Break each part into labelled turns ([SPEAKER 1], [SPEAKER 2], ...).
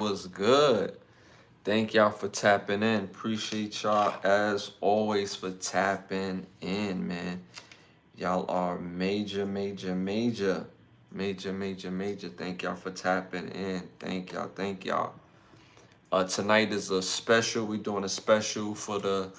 [SPEAKER 1] Was good. Thank y'all for tapping in. Appreciate y'all as always for tapping in, man. Y'all are major. Thank y'all for tapping in. Thank y'all. Tonight is a special. We're doing a special for the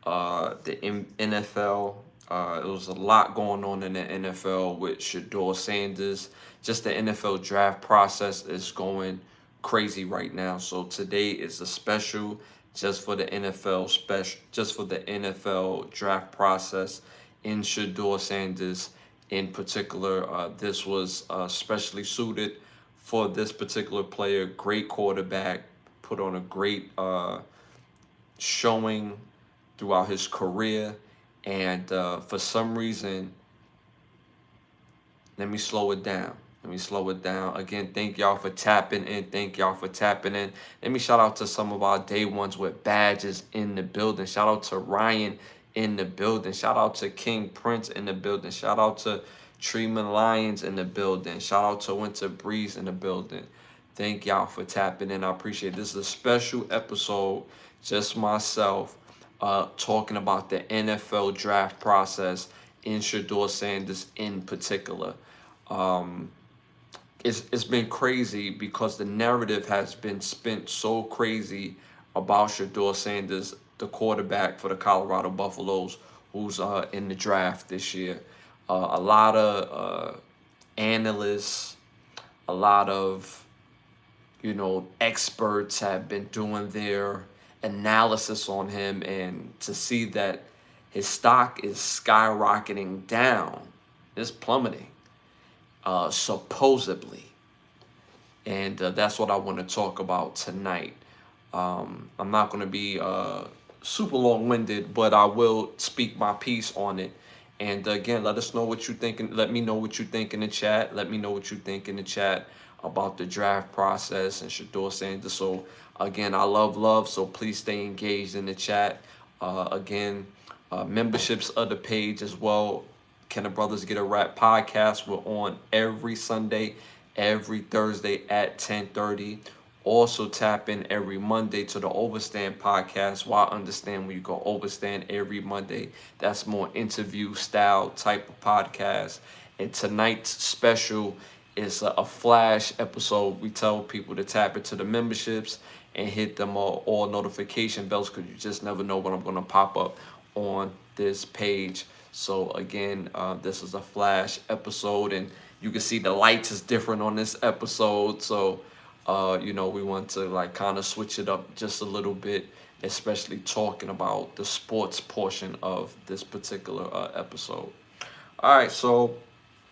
[SPEAKER 1] NFL. It was a lot going on in the NFL with Shador Sanders. Just the NFL draft process is going crazy right now. So today is a special just for the NFL draft process in Shador Sanders in particular. This was specially suited for this particular player. Great quarterback, put on a great showing throughout his career. And for some reason, let me slow it down. Let me slow it down. Again, thank y'all for tapping in. Thank y'all for tapping in. Let me shout out to some of our day ones with badges in the building. Shout out to Ryan in the building. Shout out to King Prince in the building. Shout out to Treeman Lions in the building. Shout out to Winter Breeze in the building. Thank y'all for tapping in. I appreciate it. This is a special episode, just myself, talking about the NFL draft process in Shador Sanders in particular. Um, it's been crazy because the narrative has been spent so crazy about Shador Sanders, the quarterback for the Colorado Buffaloes, who's in the draft this year. A lot of analysts, a lot of experts have been doing their analysis on him, and to see that his stock is skyrocketing down, it's plummeting, supposedly. And that's what I want to talk about tonight. I'm not going to be super long-winded, but I will speak my piece on it. And again, let us know what you think. Let me know what you think in the chat. Let me know what you think in the chat about the draft process and Shador Sanders. So again, I love, so please stay engaged in the chat. Again, memberships of the page as well. Can the Brothers Get a Rap podcast? We're on every Sunday, every Thursday at 10:30. Also tap in every Monday to the Overstand podcast. Well, I understand when you go Overstand every Monday. That's more interview style type of podcast. And tonight's special is a flash episode. We tell people to tap into the memberships and hit them all notification bells, because you just never know when I'm going to pop up on this page. So again, this is a flash episode, and you can see the lights is different on this episode. So we want to like kind of switch it up just a little bit, especially talking about the sports portion of this particular episode. All right, so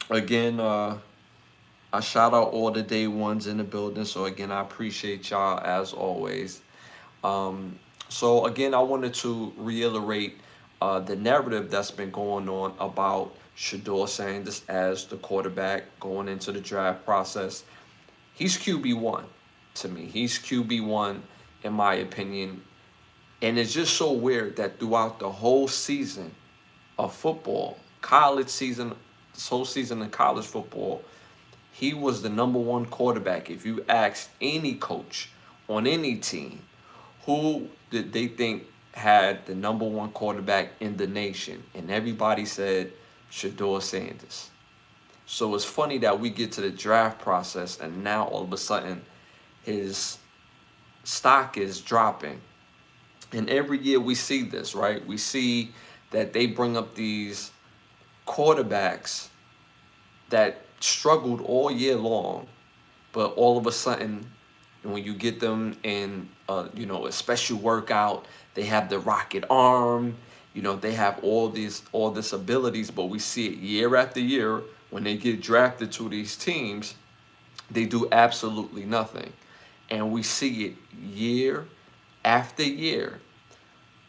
[SPEAKER 1] again, I shout out all the day ones in the building. So again, I appreciate y'all as always. So again, I wanted to reiterate the narrative that's been going on about Shador Sanders as the quarterback going into the draft process. He's QB1 to me. He's QB1 in my opinion. And it's just so weird that throughout the whole season of football, college season, this whole season of college football, he was the number one quarterback. If you asked any coach on any team, who did they think had the number one quarterback in the nation? And everybody said Shador Sanders. So it's funny that we get to the draft process and now all of a sudden his stock is dropping. And every year we see this, right? We see that they bring up these quarterbacks that struggled all year long, but all of a sudden, when you get them in, a special workout, they have the rocket arm. They have all this abilities, but we see it year after year. When they get drafted to these teams, they do absolutely nothing, and we see it year after year.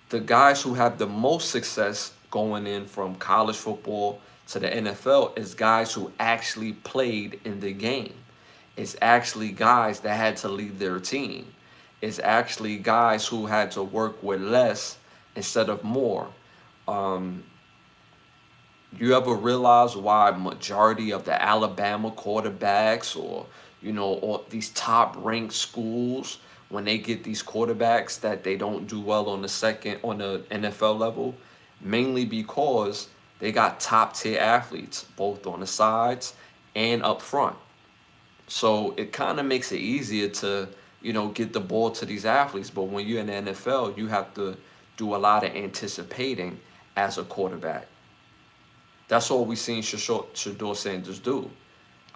[SPEAKER 1] The guys who have the most success going in from college football to the NFL is guys who actually played in the game. It's actually guys that had to leave their team. It's actually guys who had to work with less instead of more. Um, you ever realize why majority of the Alabama quarterbacks or or these top ranked schools, when they get these quarterbacks that they don't do well on the NFL level, mainly because they got top tier athletes both on the sides and up front. So it kind of makes it easier to, get the ball to these athletes. But when you're in the NFL, you have to do a lot of anticipating as a quarterback. That's all we seen Shador Sanders do.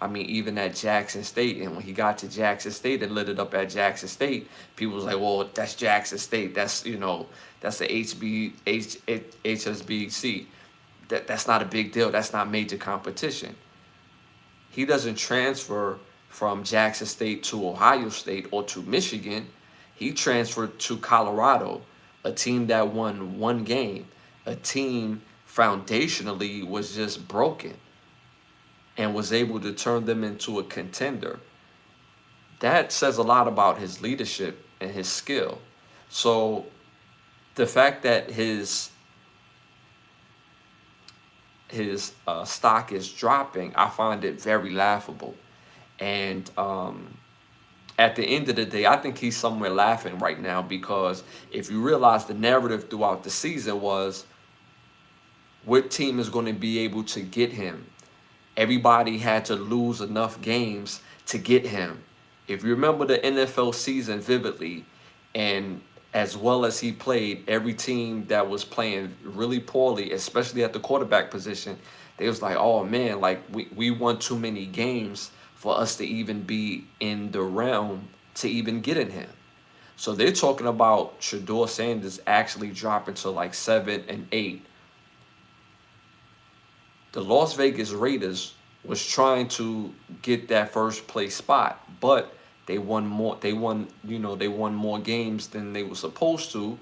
[SPEAKER 1] I mean, even at Jackson State, and when he got to Jackson State and lit it up at Jackson State, people was like, well, that's Jackson State. That's the HSBC. That's not a big deal. That's not major competition. He doesn't transfer from Jackson State to Ohio State or to Michigan. He transferred to Colorado, a team that won one game, a team foundationally was just broken, and was able to turn them into a contender. That says a lot about his leadership and his skill. So the fact that his stock is dropping, I find it very laughable. And at the end of the day, I think he's somewhere laughing right now, because if you realize the narrative throughout the season was, what team is going to be able to get him? Everybody had to lose enough games to get him. If you remember the NFL season vividly, and as well as he played, every team that was playing really poorly, especially at the quarterback position, they was like, oh man, like we won too many games for us to even be in the realm to even get in him. So they're talking about Shador Sanders actually dropping to like 7 and 8. The Las Vegas Raiders was trying to get that first place spot, but they won more. They won more games than they were supposed to,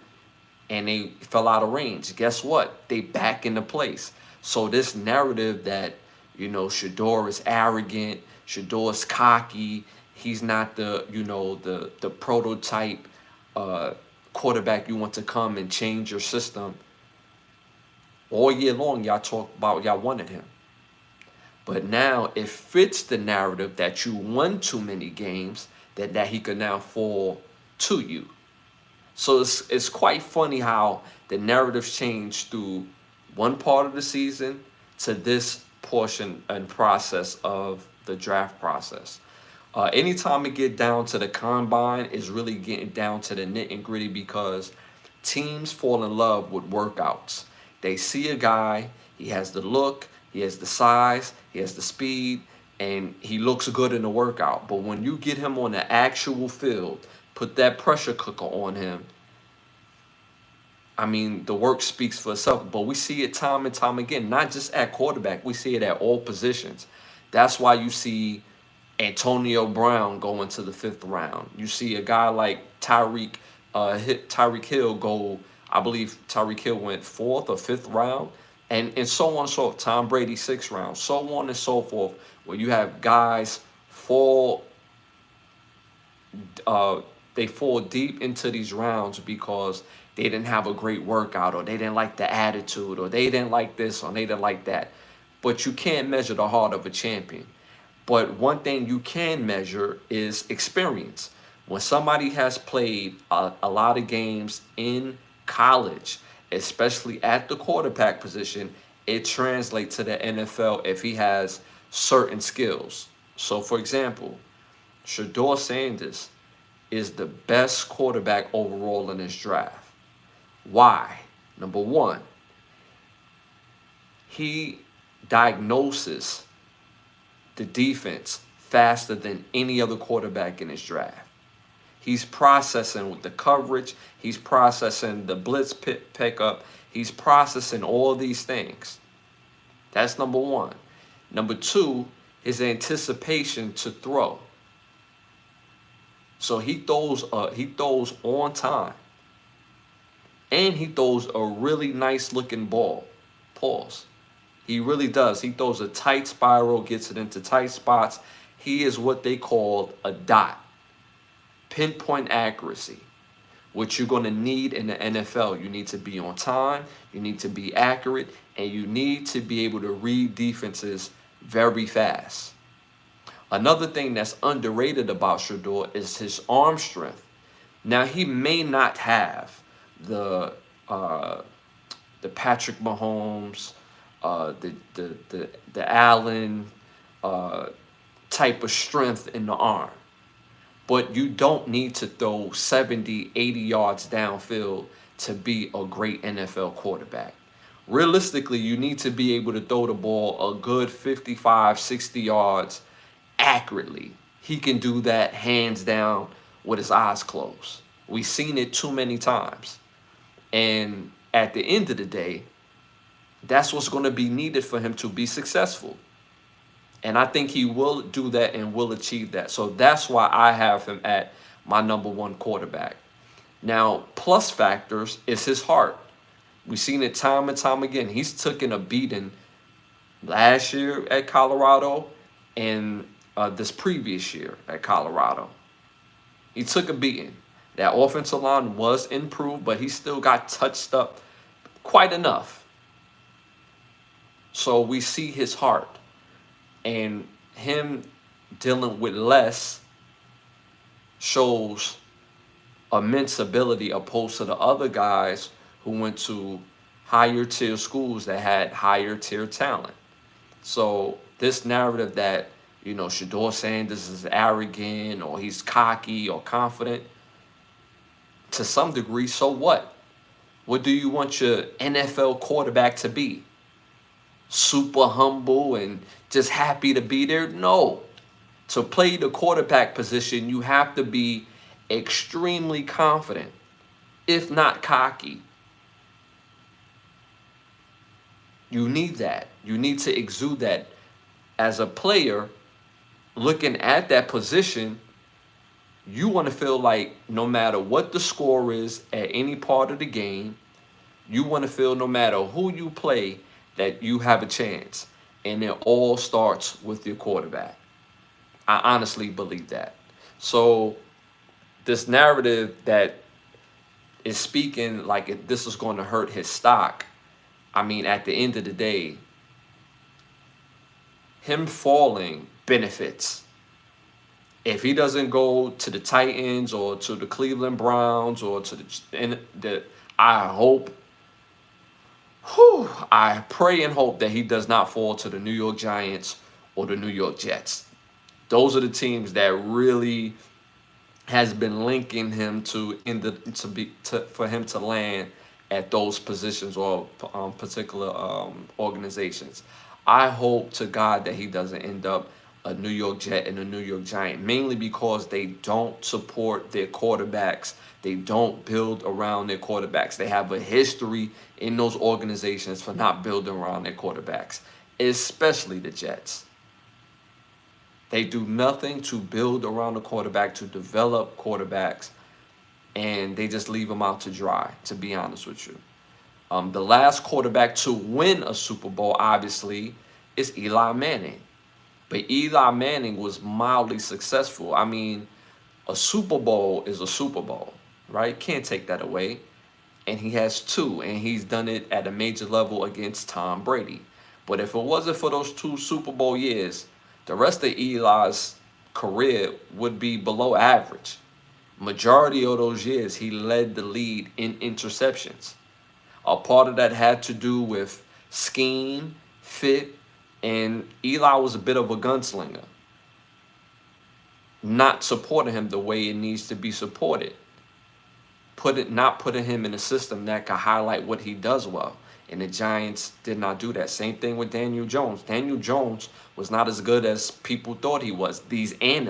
[SPEAKER 1] and they fell out of range. Guess what? They back into place. So this narrative that Shador is arrogant, Shador's cocky, he's not the prototype quarterback you want to come and change your system. All year long, y'all talk about y'all wanted him. But now it fits the narrative that you won too many games, that he could now fall to you. So it's quite funny how the narratives change through one part of the season to this portion and process of the draft process. Anytime it get down to the combine, is really getting down to the nit and gritty, because teams fall in love with workouts. They see a guy, he has the look, he has the size, he has the speed, and he looks good in the workout. But when you get him on the actual field, put that pressure cooker on him, I mean, the work speaks for itself. But we see it time and time again, not just at quarterback, we see it at all positions. That's why you see Antonio Brown go into the 5th round. You see a guy like Tyreek Hill go, I believe Tyreek Hill went 4th or 5th round, and so on and so forth. Tom Brady 6th round, so on and so forth, where you have guys they fall deep into these rounds because they didn't have a great workout, or they didn't like the attitude, or they didn't like this, or they didn't like that. But you can't measure the heart of a champion. But one thing you can measure is experience. When somebody has played a lot of games in college, especially at the quarterback position, it translates to the NFL if he has certain skills. So, for example, Shador Sanders is the best quarterback overall in this draft. Why? Number one, he diagnoses the defense faster than any other quarterback in his draft. He's processing with the coverage. He's processing the blitz pickup. He's processing all these things. That's number one. Number two, his anticipation to throw. So he throws on time. And he throws a really nice looking ball. Pause. He really does. He throws a tight spiral, gets it into tight spots. He is what they call a dot. Pinpoint accuracy, which you're going to need in the NFL. You need to be on time, you need to be accurate, and you need to be able to read defenses very fast. Another thing that's underrated about Shador is his arm strength. Now he may not have the uh, the Patrick Mahomes, the Allen uh, type of strength in the arm, but you don't need to throw 70, 80 yards downfield to be a great NFL quarterback. Realistically, you need to be able to throw the ball a good 55, 60 yards accurately. He can do that hands down with his eyes closed. We've seen it too many times. And at the end of the day, that's what's going to be needed for him to be successful. And I think he will do that and will achieve that. So that's why I have him at my number one quarterback. Now, plus factors is his heart. We've seen it time and time again. He's taken a beating last year at Colorado and this previous year at Colorado. He took a beating. That offensive line was improved, but he still got touched up quite enough. So we see his heart. And him dealing with less shows immense ability opposed to the other guys who went to higher tier schools that had higher tier talent. So this narrative that, you know, Shador Sanders is arrogant or he's cocky or confident, to some degree, so what? What do you want your NFL quarterback to be? Super humble and just happy to be there? No. To play the quarterback position, you have to be extremely confident, if not cocky. You need that. You need to exude that. As a player, looking at that position, you want to feel like no matter what the score is at any part of the game, you want to feel no matter who you play, that you have a chance. And it all starts with your quarterback. I honestly believe that. So this narrative that is speaking like this is going to hurt his stock, I mean, at the end of the day, him falling benefits. If he doesn't go to the Titans or to the Cleveland Browns or to I hope, I pray and hope that he does not fall to the New York Giants or the New York Jets. Those are the teams that really has been linking him for him to land at those positions or particular organizations. I hope to God that he doesn't end up a New York Jet and a New York Giant, mainly because they don't support their quarterbacks. They don't build around their quarterbacks. They have a history in those organizations for not building around their quarterbacks, especially the Jets. They do nothing to build around the quarterback, to develop quarterbacks, and they just leave them out to dry, to be honest with you. The last quarterback to win a Super Bowl, obviously, is Eli Manning. But Eli Manning was mildly successful. I mean, a Super Bowl is a Super Bowl, right? Can't take that away. And he has two, and he's done it at a major level against Tom Brady. But if it wasn't for those two Super Bowl years, the rest of Eli's career would be below average. Majority of those years, he led the lead in interceptions. A part of that had to do with scheme, fit, and Eli was a bit of a gunslinger. Not supporting him the way it needs to be supported. Not putting him in a system that could highlight what he does well. And the Giants did not do that. Same thing with Daniel Jones. Daniel Jones was not as good as people thought he was. These same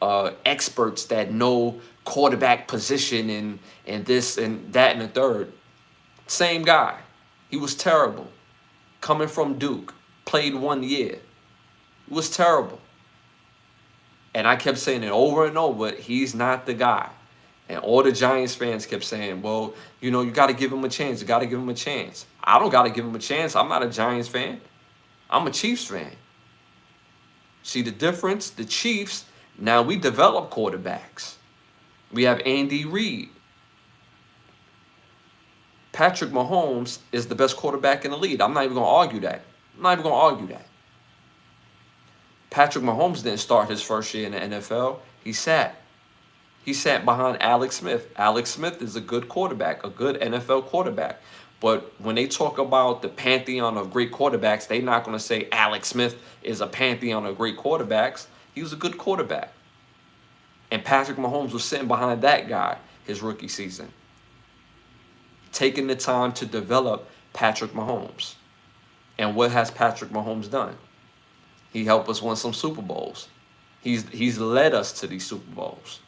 [SPEAKER 1] experts that know quarterback position and this and that and the third. Same guy. He was terrible. Coming from Duke. Played 1 year. It was terrible. And I kept saying it over and over, he's not the guy. And all the Giants fans kept saying, well, you know, you got to give him a chance. You got to give him a chance. I don't got to give him a chance. I'm not a Giants fan. I'm a Chiefs fan. See the difference? The Chiefs, now we develop quarterbacks. We have Andy Reid. Patrick Mahomes is the best quarterback in the league. I'm not even going to argue that. Patrick Mahomes didn't start his first year in the NFL. He sat. He sat behind Alex Smith. Alex Smith is a good quarterback, a good NFL quarterback. But when they talk about the pantheon of great quarterbacks, they're not going to say Alex Smith is a pantheon of great quarterbacks. He was a good quarterback. And Patrick Mahomes was sitting behind that guy his rookie season, taking the time to develop Patrick Mahomes. And what has Patrick Mahomes done? He helped us win some Super Bowls. He's led us to these Super Bowls.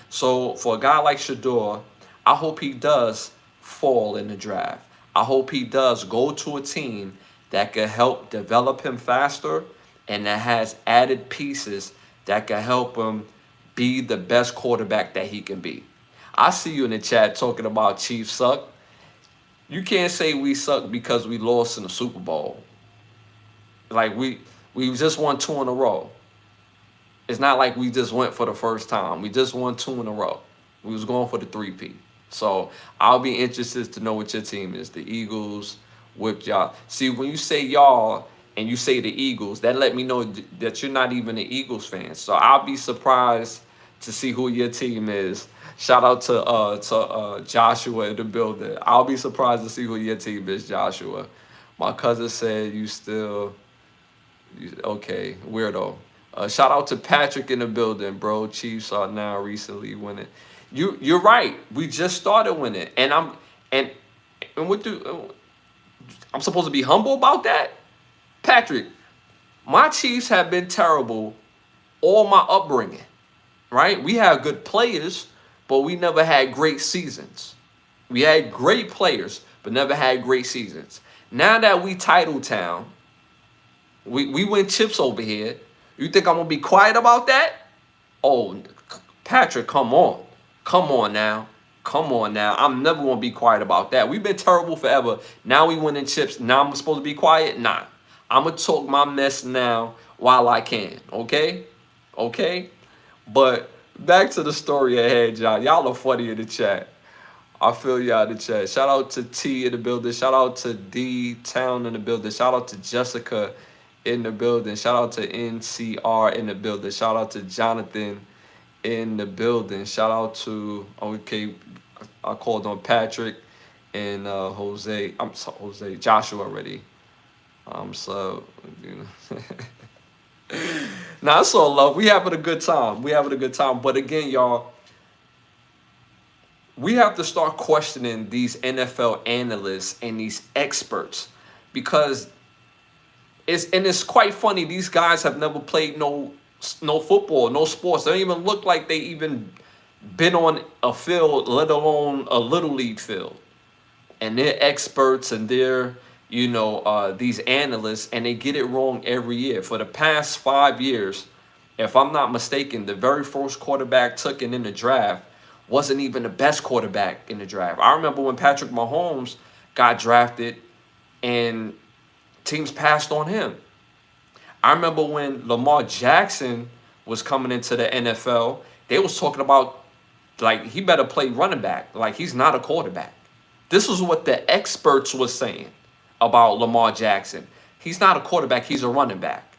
[SPEAKER 1] So for a guy like Shedeur, I hope he does fall in the draft. I hope he does go to a team that can help develop him faster and that has added pieces that can help him be the best quarterback that he can be. I see you in the chat talking about Chiefs suck. You can't say we suck because we lost in the Super Bowl. Like we just won 2 in a row. It's not like we just went for the first time. We just won 2 in a row. We was going for the 3-peat. So I'll be interested to know what your team is. The Eagles whipped y'all. See, when you say y'all and you say the Eagles, that let me know that you're not even an Eagles fan. So I'll be surprised to see who your team is. Shout out to Joshua in the building. I'll be surprised to see who your team is, Joshua. My cousin said okay, weirdo. Shout out to Patrick in the building, bro. Chiefs are now recently winning. You're right. We just started winning, and I'm supposed to be humble about that, Patrick. My Chiefs have been terrible all my upbringing, right? We have good players, but we never had great seasons. We had great players, but never had great seasons. Now that we title town, we win chips over here. You think I'm going to be quiet about that? Oh, Patrick, come on. Come on now. Come on now. I'm never going to be quiet about that. We've been terrible forever. Now we winning chips. Now I'm supposed to be quiet? Nah. I'm going to talk my mess now while I can. Okay? Okay? But back to the story ahead, y'all. Y'all are funny in the chat. I feel y'all in the chat. Shout out to T in the building. Shout out to D Town in the building. Shout out to Jessica in the building. Shout out to NCR in the building. Shout out to Jonathan in the building. Shout out to, okay, I called on Patrick and Jose. I'm sorry, Jose, Joshua already. So, you know. Now, it's all love. We having a good time. We having a good time. But again, y'all, we have to start questioning these NFL analysts and these experts, because it's quite funny. These guys have never played no football, no sports. They don't even look like they even been on a field, let alone a little league field. And they're experts and they're, these analysts, and they get it wrong every year. For the past 5 years, if I'm not mistaken, the very first quarterback taken in the draft wasn't even the best quarterback in the draft. I remember when Patrick Mahomes got drafted and teams passed on him. I remember when Lamar Jackson was coming into the NFL, they was talking about, like, he better play running back. Like, he's not a quarterback. This is what the experts was saying about Lamar Jackson. He's not a quarterback. He's a running back.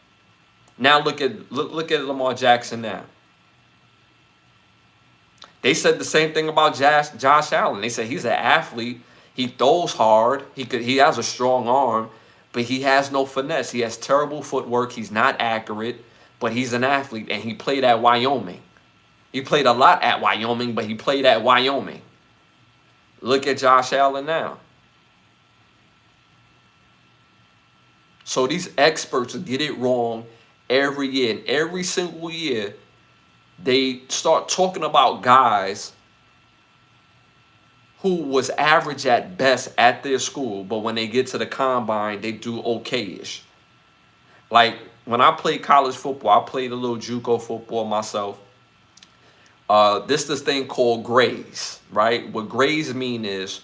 [SPEAKER 1] Now look at Lamar Jackson now. They said the same thing about Josh Allen. They said he's an athlete. He throws hard. He has a strong arm, but he has no finesse. He has terrible footwork. He's not accurate, but he's an athlete, and he played at Wyoming. He played a lot at Wyoming, but he played at Wyoming. Look at Josh Allen now. So these experts get it wrong every year, and every single year they start talking about guys who was average at best at their school, but when they get to the combine, they do okay-ish. Like, when I played college football, I played a little JUCO football myself. This thing called grades, right? What grades mean is,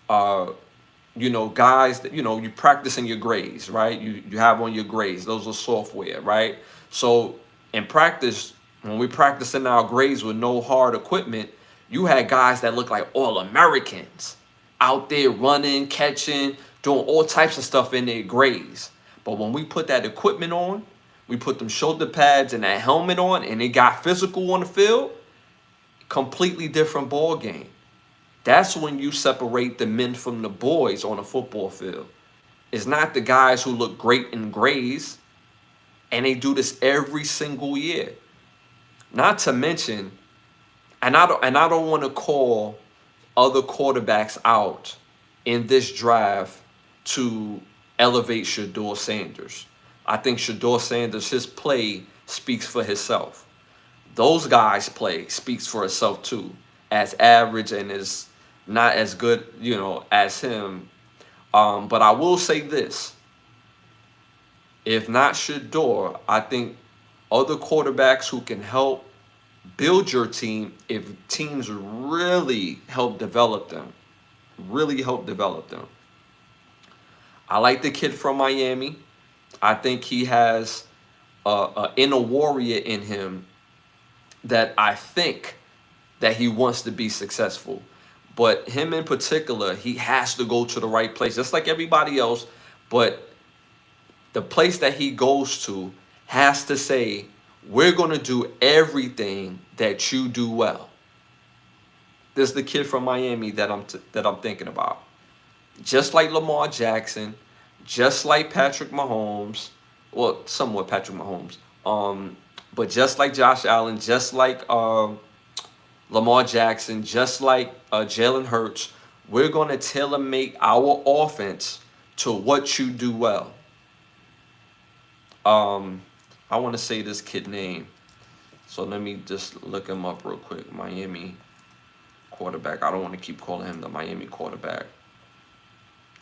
[SPEAKER 1] guys that, you practicing your grades, right? You have on your grades. Those are software, right? So in practice, when we practicing our grades with no hard equipment, you had guys that look like All-Americans out there running, catching, doing all types of stuff in their grades. But when we put that equipment on, we put them shoulder pads and that helmet on, and they got physical on the field, completely different ball game. That's when you separate the men from the boys on a football field. It's not the guys who look great in grays, and they do this every single year. Not to mention, and I don't want to call other quarterbacks out in this draft to elevate Shedeur Sanders. I think Shedeur Sanders, his play speaks for himself. Those guys' play speaks for itself too, as average and is not as good, as him. But I will say this: if not Shedeur, I think other quarterbacks who can help build your team, if teams really help develop them, I like the kid from Miami. I think he has an inner warrior in him that I think that he wants to be successful. But him in particular, he has to go to the right place, just like everybody else. But the place that he goes to has to say, we're going to do everything that you do well. This is the kid from Miami that I'm thinking about. Just like Lamar Jackson, just like Patrick Mahomes, well, somewhat Patrick Mahomes, but just like Josh Allen, just like Lamar Jackson, just like Jalen Hurts, we're going to tailor make our offense to what you do well. I want to say this kid name, so let me just look him up real quick. Miami quarterback. I don't want to keep calling him the Miami quarterback.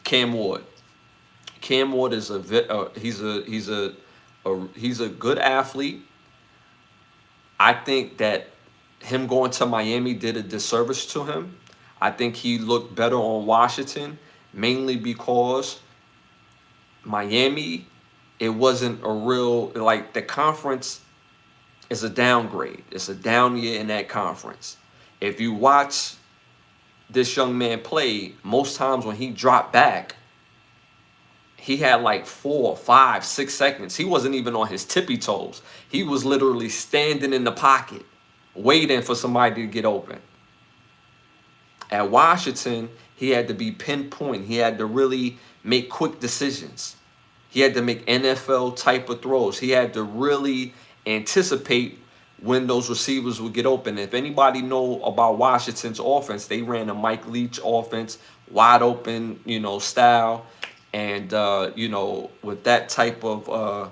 [SPEAKER 1] Cam Ward. Cam Ward is he's a good athlete. I think that him going to Miami did a disservice to him. I think he looked better on Washington, mainly because Miami, it wasn't a real, like, the conference is a downgrade. It's a down year in that conference. If you watch this young man play, most times when he dropped back, he had like 4, 5, 6 seconds. He wasn't even on his tippy toes. He was literally standing in the pocket, waiting for somebody to get open. At Washington, he had to be pinpoint. He had to really make quick decisions. He had to make NFL type of throws. He had to really anticipate when those receivers would get open. If anybody know about Washington's offense, they ran a Mike Leach offense, wide open, style. And, with that type of,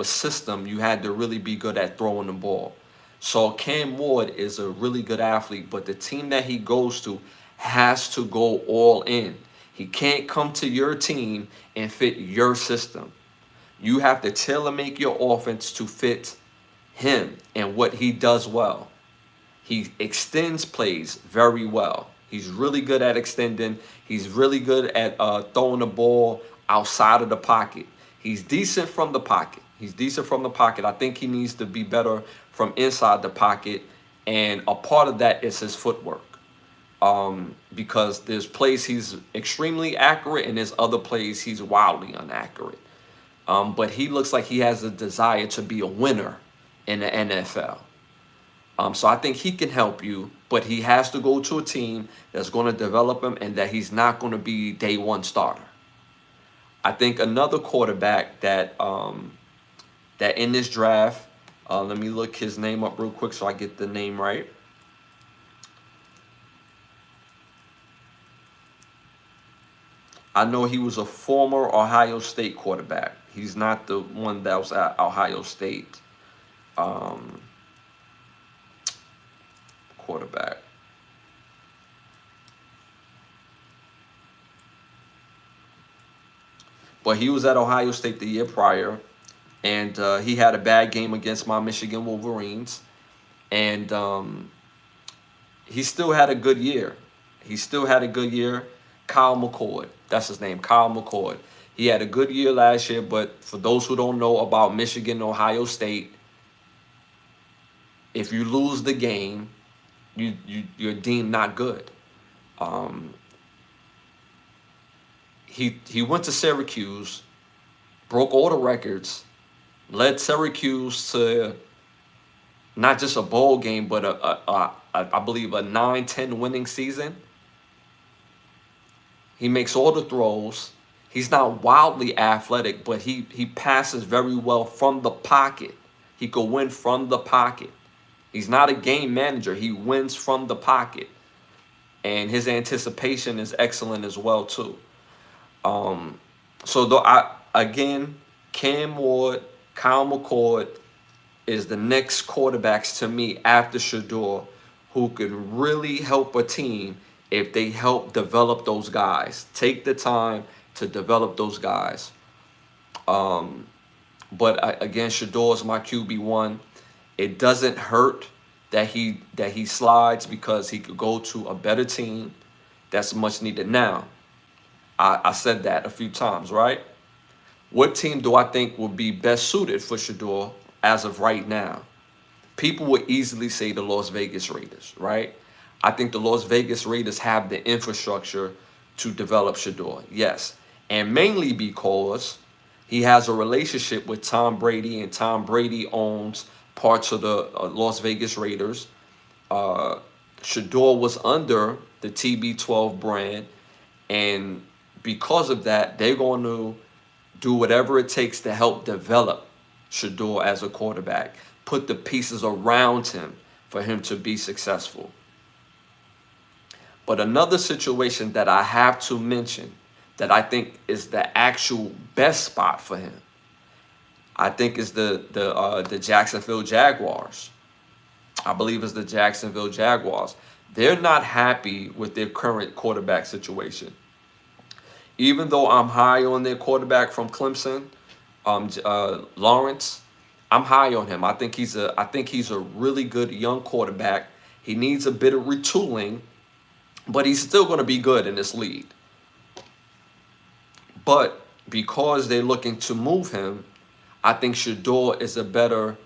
[SPEAKER 1] system, you had to really be good at throwing the ball. So Cam Ward is a really good athlete, but the team that he goes to has to go all in. He can't come to your team and fit your system. You have to tailor make your offense to fit him and what he does well. He extends plays very well. He's really good at extending. He's really good at throwing the ball outside of the pocket. He's decent from the pocket. I think he needs to be better from inside the pocket. And a part of that is his footwork. Because there's plays he's extremely accurate and there's other plays he's wildly inaccurate. But he looks like he has a desire to be a winner in the NFL. So I think he can help you, but he has to go to a team that's going to develop him and that he's not going to be day one starter. I think another quarterback that that in this draft, let me look his name up real quick so I get the name right. I know he was a former Ohio State quarterback. He's not the one that was at Ohio State. Quarterback. But he was at Ohio State the year prior, and he had a bad game against my Michigan Wolverines, and he still had a good year. Kyle McCord, that's his name, Kyle McCord. He had a good year last year, but for those who don't know about Michigan, Ohio State, if you lose the game, you're deemed not good. He went to Syracuse, broke all the records, led Syracuse to not just a bowl game, but I believe a 9-10 winning season. He makes all the throws. He's not wildly athletic, but he passes very well from the pocket. He could win from the pocket. He's not a game manager. He wins from the pocket. And his anticipation is excellent as well, too. Again, Cam Ward, Kyle McCord is the next quarterbacks to me after Shedeur who could really help a team if they help develop those guys. Take the time to develop those guys. Again, Shedeur is my QB1. It doesn't hurt that he slides because he could go to a better team that's much needed now. I said that a few times, right? What team do I think will be best suited for Shedeur as of right now? People would easily say the Las Vegas Raiders, right? I think the Las Vegas Raiders have the infrastructure to develop Shedeur, yes. And mainly because he has a relationship with Tom Brady, and Tom Brady owns parts of the Las Vegas Raiders. Shedeur was under the TB12 brand, and because of that, they're going to do whatever it takes to help develop Shedeur as a quarterback, put the pieces around him for him to be successful. But another situation that I have to mention that I think is the actual best spot for him, I think is the Jacksonville Jaguars. I believe it's the Jacksonville Jaguars. They're not happy with their current quarterback situation. Even though I'm high on their quarterback from Clemson, Lawrence, I'm high on him. I think he's a really good young quarterback. He needs a bit of retooling, but he's still going to be good in this league. But because they're looking to move him, I think Shedeur is a better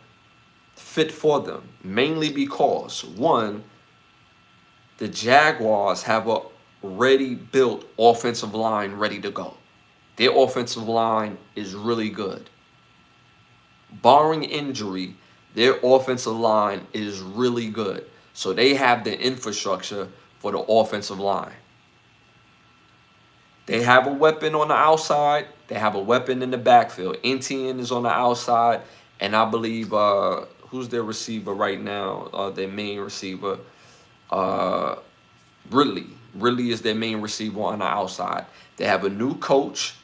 [SPEAKER 1] fit for them. Mainly because, one, the Jaguars have a ready built offensive line ready to go. Their offensive line is really good. Barring injury, their offensive line is really good. So they have the infrastructure for the offensive line. They have a weapon on the outside. They have a weapon in the backfield. NTN is on the outside. And I believe, who's their receiver right now? Their main receiver, Ridley. Ridley is their main receiver on the outside. They have a new coach.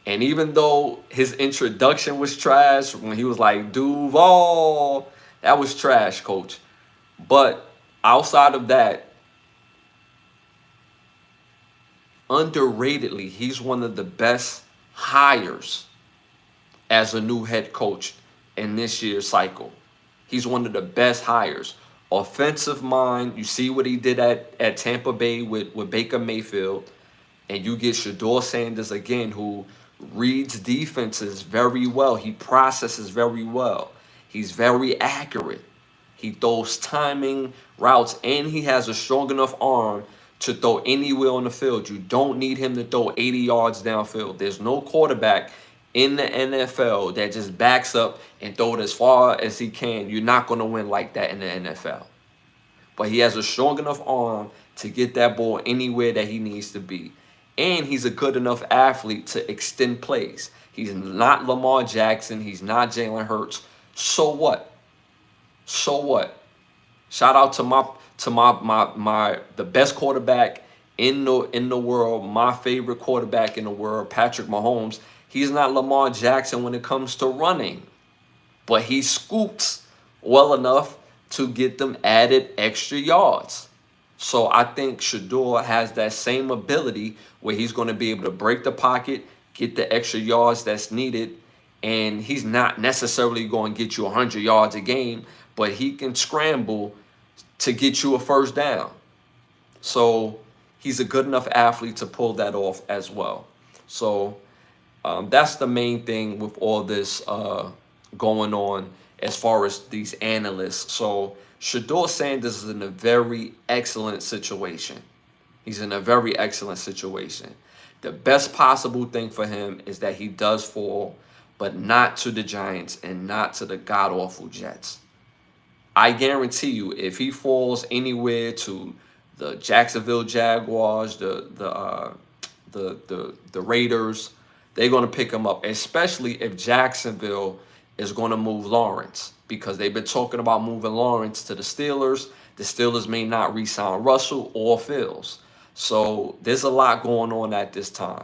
[SPEAKER 1] And even though his introduction was trash, when he was like, Duval, that was trash, coach. But outside of that, underratedly, he's one of the best hires as a new head coach in this year's cycle. He's one of the best hires. Offensive mind, you see what he did at Tampa Bay with Baker Mayfield, and you get Shedeur Sanders again, who reads defenses very well. He processes very well. He's very accurate. He throws timing routes, and he has a strong enough arm to throw anywhere on the field. You don't need him to throw 80 yards downfield. There's no quarterback in the NFL that just backs up and throw it as far as he can. You're not going to win like that in the NFL. But he has a strong enough arm to get that ball anywhere that he needs to be. And he's a good enough athlete to extend plays. He's not Lamar Jackson. He's not Jalen Hurts. So what? So what? Shout out to the best quarterback in the world, my favorite quarterback in the world, Patrick Mahomes. He's not Lamar Jackson when it comes to running, but he scoops well enough to get them added extra yards. So I think Shedeur has that same ability where he's going to be able to break the pocket, get the extra yards that's needed, and he's not necessarily going to get you 100 yards a game, but he can scramble to get you a first down. So he's a good enough athlete to pull that off as well. So that's the main thing with all this going on as far as these analysts. So Shedeur Sanders is in a very excellent situation. He's in a very excellent situation. The best possible thing for him is that he does fall but not to the Giants and not to the god-awful Jets. I guarantee you, if he falls anywhere to the Jacksonville Jaguars, the Raiders, they're going to pick him up, especially if Jacksonville is going to move Lawrence, because they've been talking about moving Lawrence to the Steelers. The Steelers may not re-sign Russell or Fields. So there's a lot going on at this time.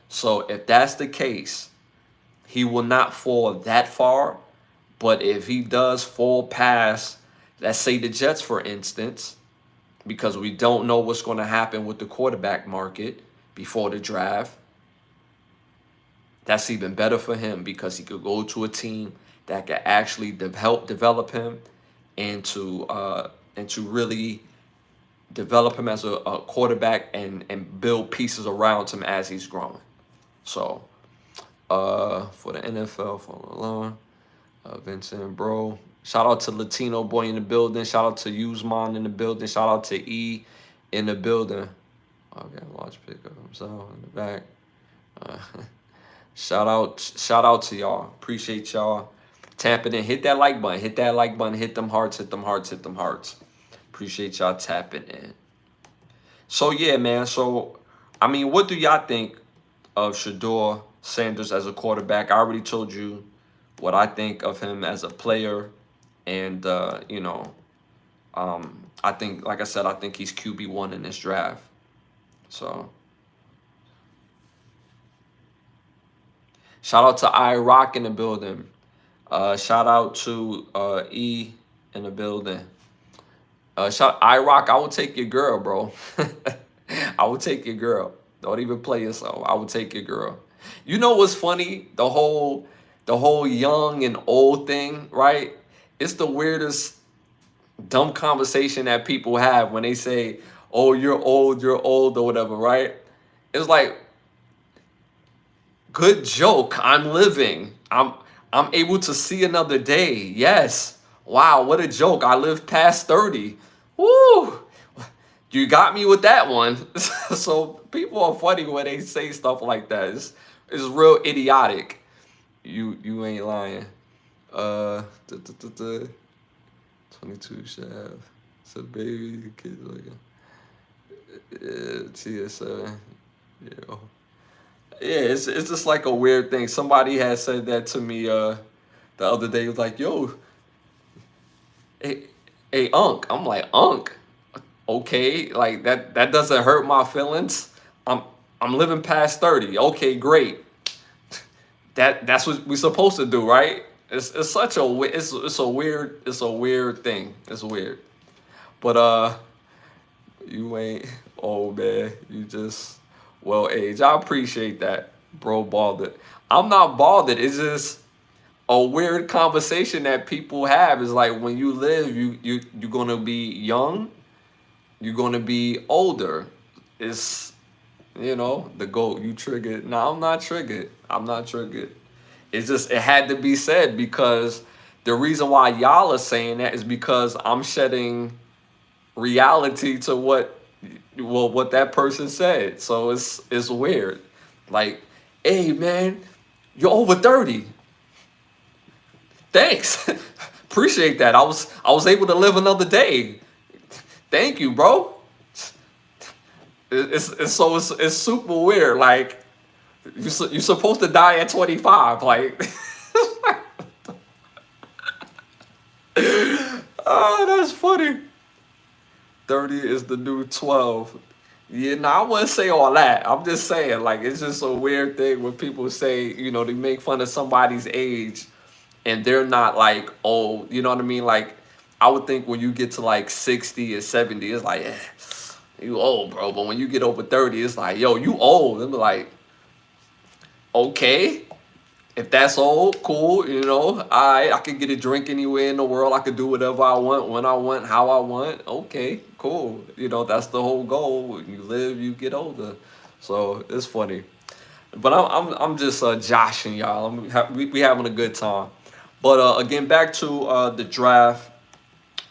[SPEAKER 1] So if that's the case, he will not fall that far. But if he does fall past, let's say the Jets, for instance, because we don't know what's going to happen with the quarterback market before the draft, that's even better for him, because he could go to a team that can actually help develop him and to really develop him as a quarterback and build pieces around him as he's growing. So for the NFL, for alone, Vincent, bro. Shout out to Latino boy in the building. Shout out to Usman in the building. Shout out to E in the building. Okay, large pickup himself in the back. Shout out to y'all. Appreciate y'all tapping in. Hit that like button. Hit that like button. Hit them hearts. Hit them hearts. Hit them hearts. Appreciate y'all tapping in. So yeah, man. So I mean, what do y'all think of Shedeur Sanders as a quarterback? I already told you what I think of him as a player, and I think, like I said, I think he's QB1 in this draft. So shout out to iRock in the building. Shout out to E in the building. Shout iRock, I will take your girl, bro. I will take your girl. Don't even play yourself. I will take your girl. You know what's funny? The whole young and old thing, right? It's the weirdest dumb conversation that people have when they say, "Oh, you're old, or whatever," right? It's like, good joke. I'm living. I'm able to see another day. Yes. Wow, what a joke. I live past 30. Woo! You got me with that one. So people are funny when they say stuff like that. It's real idiotic. You ain't lying. 22 shaft. So baby kids like TSA. Yeah. Yeah, it's just like a weird thing. Somebody had said that to me the other day. It was like, yo, hey, Unc. I'm like, Unc. Okay, like that doesn't hurt my feelings. I'm living past 30. Okay, great. That's what we're supposed to do, right? It's such a it's a weird thing. It's weird. But you ain't old, man. You just well aged. I appreciate that, bro. Bothered. I'm not bothered. It's just a weird conversation that people have. Is like, when you live, you're gonna be young, you're gonna be older. It's the GOAT. You triggered. No, I'm not triggered. I'm not triggered. It's just, it had to be said, because the reason why y'all are saying that is because I'm shedding reality to what that person said. So it's weird. Like, hey man, you're over 30. Thanks. Appreciate that. I was able to live another day. Thank you, bro. It's super weird. Like, you're supposed to die at 25. Like, oh, that's funny. 30 is the new 12. Yeah, no, I wouldn't say all that. I'm just saying, like, it's just a weird thing when people say, they make fun of somebody's age and they're not like old. You know what I mean? Like, I would think when you get to like 60 or 70, it's like, you old, bro. But when you get over 30, it's like, yo, you old. And be like, okay, if that's old, cool, I could get a drink anywhere in the world. I could do whatever I want, when I want, how I want. Okay, cool. That's the whole goal. When you live, you get older. So it's funny. But I'm just joshing y'all. We having a good time. But again, back to the draft.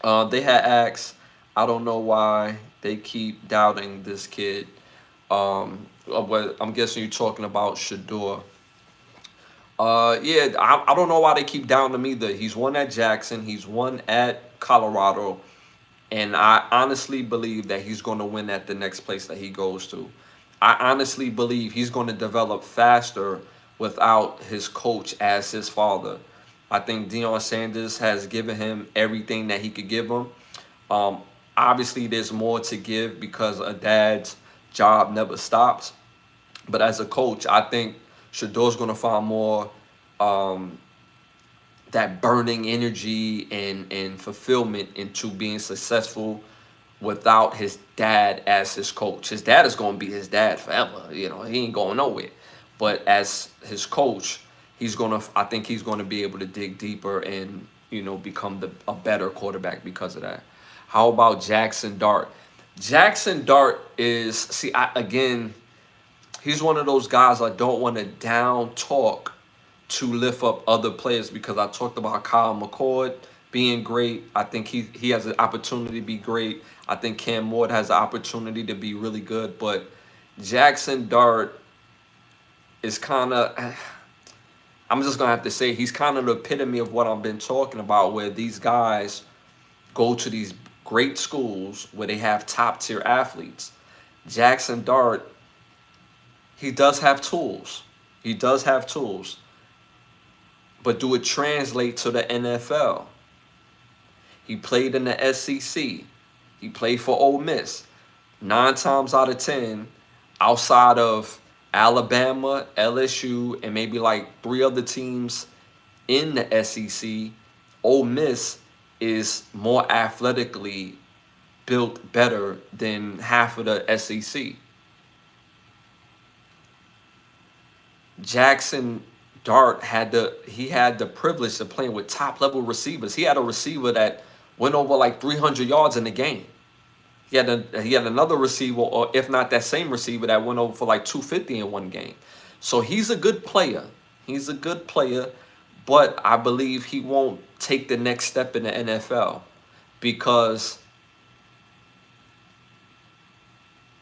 [SPEAKER 1] They had asked, I don't know why they keep doubting this kid. But I'm guessing you're talking about Shedeur. Yeah, I don't know why they keep down him either. He's won at Jackson. He's won at Colorado. And I honestly believe that he's going to win at the next place that he goes to. I honestly believe he's going to develop faster without his coach as his father. I think Deion Sanders has given him everything that he could give him. Um, Obviously, there's more to give because a dad's job never stops. But as a coach, I think Shador's going to find more um, that burning energy and fulfillment into being successful without his dad as his coach. His dad is going to be his dad forever. You know, he ain't going nowhere. But as his coach, I think he's going to be able to dig deeper and, become a better quarterback because of that. How about Jackson Dart? Jackson Dart is, again, he's one of those guys I don't want to down talk to lift up other players because I talked about Kyle McCord being great. I think he has an opportunity to be great. I think Cam Ward has an opportunity to be really good. But Jackson Dart is kind of, I'm just going to have to say, he's kind of the epitome of what I've been talking about, where these guys go to these great schools where they have top tier athletes. Jackson Dart, he does have tools. He does have tools. But do it translate to the NFL? He played in the SEC. He played for Ole Miss. 9 times out of 10, outside of Alabama, LSU, and maybe like 3 other teams in the SEC, Ole Miss is more athletically built better than half of the SEC. Jackson Dart had the privilege of playing with top level receivers. He had a receiver that went over like 300 yards in the game. He had another receiver, or if not that same receiver, that went over for like 250 in one game. So he's a good player. He's a good player, but I believe he won't take the next step in the NFL because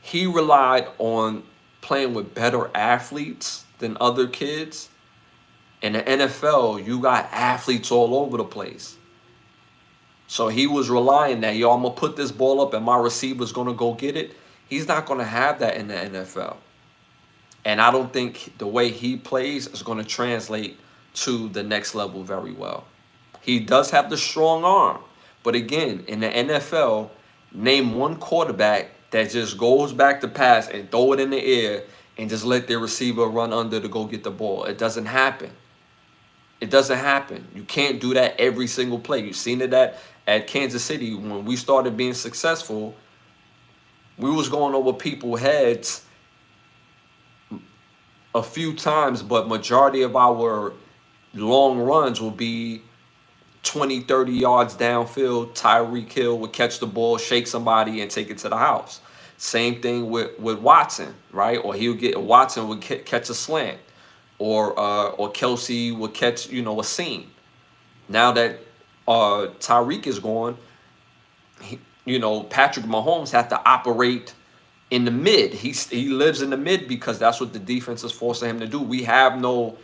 [SPEAKER 1] he relied on playing with better athletes than other kids. In the NFL, you got athletes all over the place. So he was relying that, I'm going to put this ball up and my receiver's going to go get it. He's not going to have that in the NFL. And I don't think the way he plays is going to translate to the next level very well. He does have the strong arm. But again, in the NFL, name one quarterback that just goes back to pass and throw it in the air and just let their receiver run under to go get the ball. It doesn't happen. It doesn't happen. You can't do that every single play. You've seen it at Kansas City when we started being successful. We was going over people's heads a few times, but majority of our long runs will be 20, 30 yards downfield. Tyreek Hill would catch the ball, shake somebody, and take it to the house. Same thing with Watson, right? Or Watson would catch a slant. Or Kelsey would catch, a seam. Now that Tyreek is gone, Patrick Mahomes had to operate in the mid. He lives in the mid because that's what the defense is forcing him to do. We have no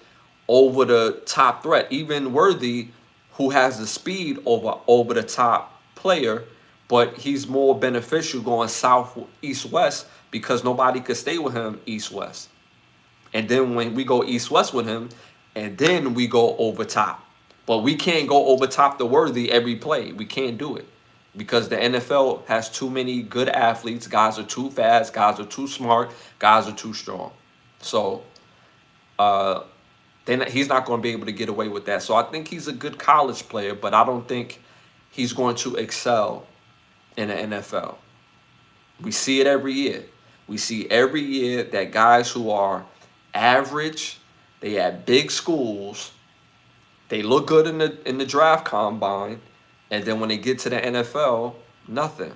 [SPEAKER 1] over-the-top threat. Even Worthy, who has the speed over the top player, but he's more beneficial going south, east, west because nobody could stay with him east, west. And then when we go east-west with him, and then we go over top. But we can't go over top the Worthy every play. We can't do it because the NFL has too many good athletes. Guys are too fast. Guys are too smart. Guys are too strong. So then he's not going to be able to get away with that. So I think he's a good college player, but I don't think he's going to excel in the NFL. We see it every year. We see every year that guys who are average, they at big schools, they look good in the draft combine, and then when they get to the NFL, nothing.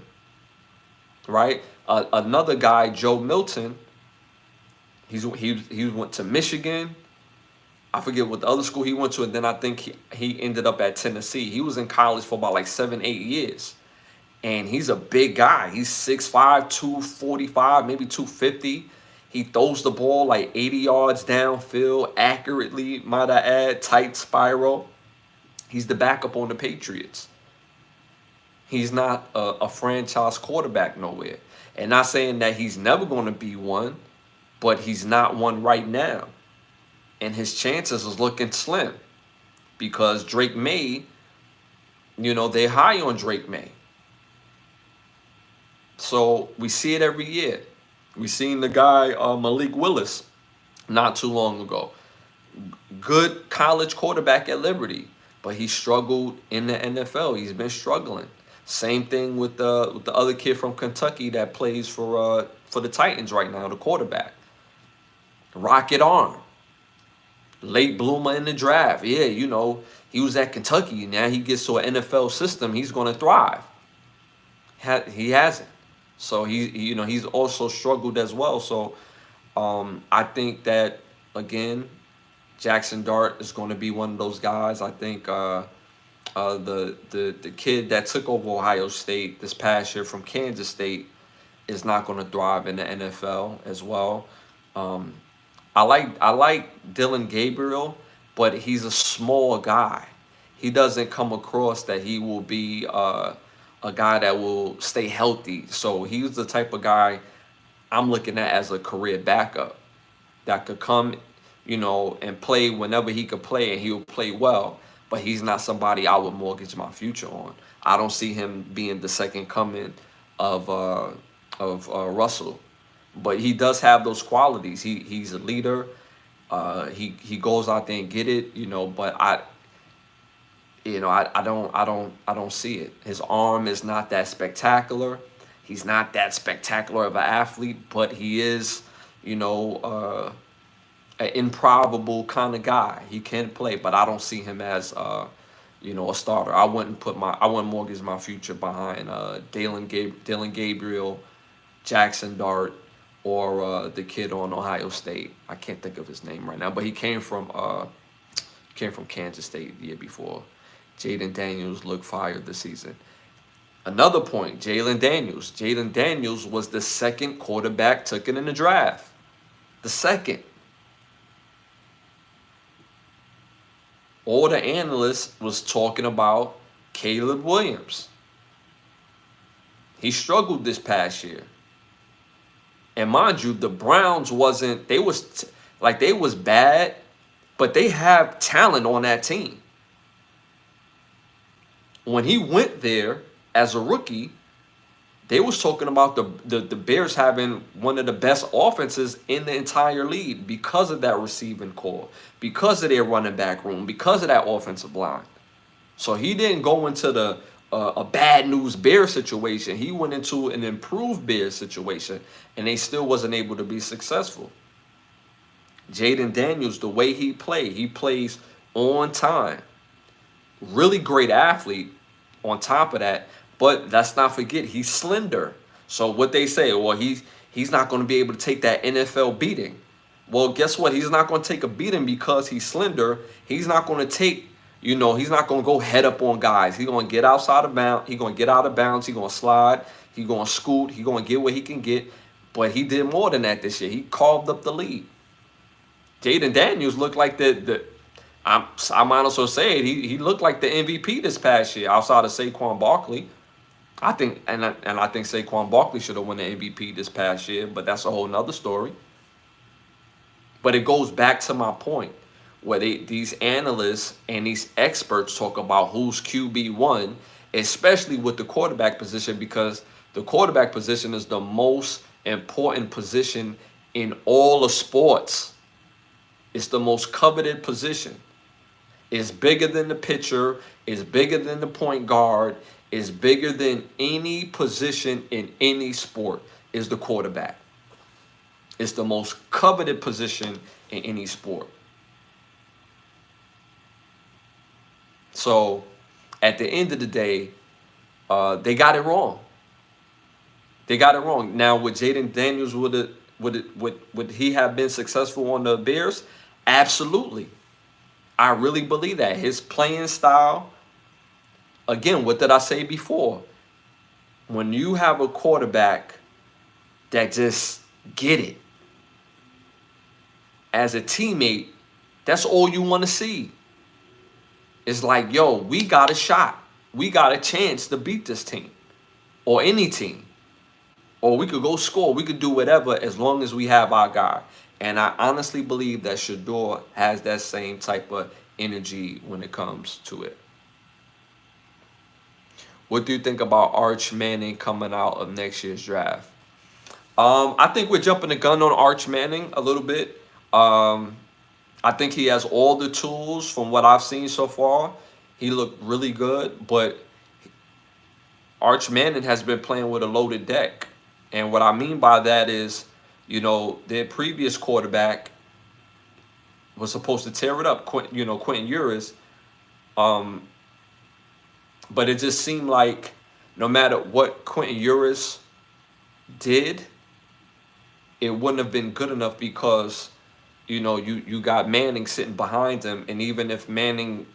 [SPEAKER 1] Right? Another guy, Joe Milton, he went to Michigan. I forget what the other school he went to, and then I think he ended up at Tennessee. He was in college for about like 7-8 years. And he's a big guy. He's 6'5", 245, maybe 250. He throws the ball like 80 yards downfield, accurately, might I add, tight spiral. He's the backup on the Patriots. He's not a franchise quarterback nowhere. And not saying that he's never going to be one, but he's not one right now. And his chances is looking slim because Drake May, they're high on Drake May. So we see it every year. We seen the guy Malik Willis not too long ago. Good college quarterback at Liberty, but he struggled in the NFL. He's been struggling. Same thing with the other kid from Kentucky that plays for the Titans right now, the quarterback. Rocket arm. Late bloomer in the draft. Yeah, he was at Kentucky. Now he gets to an NFL system, he's going to thrive. He hasn't. So he's also struggled as well. So I think that, again, Jackson Dart is going to be one of those guys. I think the kid that took over Ohio State this past year from Kansas State is not going to thrive in the NFL as well. I like Dylan Gabriel, but he's a small guy. He doesn't come across that he will be a guy that will stay healthy. So he's the type of guy I'm looking at as a career backup that could come, and play whenever he could play, and he'll play well. But he's not somebody I would mortgage my future on. I don't see him being the second coming of Russell. But he does have those qualities. He's a leader. He goes out there and get it, but I don't see it. His arm is not that spectacular. He's not that spectacular of an athlete, but he is, an improbable kind of guy. He can play, but I don't see him as a starter. I wouldn't mortgage my future behind Dylan Gabriel, Jackson Dart, or the kid on Ohio State. I can't think of his name right now, but he came from Kansas State the year before. Jaden Daniels looked fired this season. Another point, Jalen Daniels. Jalen Daniels was the second quarterback taken in the draft. The second. All the analysts was talking about Caleb Williams. He struggled this past year. And mind you, the Browns they was bad, but they have talent on that team. When he went there as a rookie, they was talking about the Bears having one of the best offenses in the entire league because of that receiving core, because of their running back room, because of that offensive line. So he didn't go into a bad news Bears situation. He went into an improved Bears situation, and they still wasn't able to be successful. Jaden Daniels, the way he plays on time. Really great athlete on top of that, but let's not forget he's slender. So what they say, well, he's not going to be able to take that NFL beating. Well, guess what? He's not going to take a beating because he's slender. He's not going to take, he's not going to go head up on guys. He's going to get outside of bounds. He's going to get out of bounds. He's going to slide. He's going to scoot. He's going to get what he can get. But he did more than that this year. He carved up the lead. Jaden Daniels looked like I might also say it. He looked like the MVP this past year, outside of Saquon Barkley. I think Saquon Barkley should have won the MVP this past year, but that's a whole nother story. But it goes back to my point, where these analysts and these experts talk about who's QB1, especially with the quarterback position, because the quarterback position is the most important position in all of sports. It's the most coveted position. It's bigger than the pitcher. It's bigger than the point guard. It's bigger than any position in any sport is the quarterback. It's the most coveted position in any sport. So at the end of the day, they got it wrong. They got it wrong. Now, with Jaden Daniels, would he have been successful on the Bears? Absolutely. I really believe that. His playing style, again, what did I say before? When you have a quarterback that just get it, as a teammate, that's all you want to see. It's like, yo, we got a shot. We got a chance to beat this team or any team. Or we could go score. We could do whatever as long as we have our guy. And I honestly believe that Shador has that same type of energy when it comes to it. What do you think about Arch Manning coming out of next year's draft? I think we're jumping the gun on Arch Manning a little bit. I think he has all the tools from what I've seen so far. He looked really good, but Arch Manning has been playing with a loaded deck. And what I mean by that is, you know, their previous quarterback was supposed to tear it up, Quentin Ewers. But it just seemed like no matter what Quentin Ewers did, it wouldn't have been good enough because, you know, you got Manning sitting behind him. And even if Manning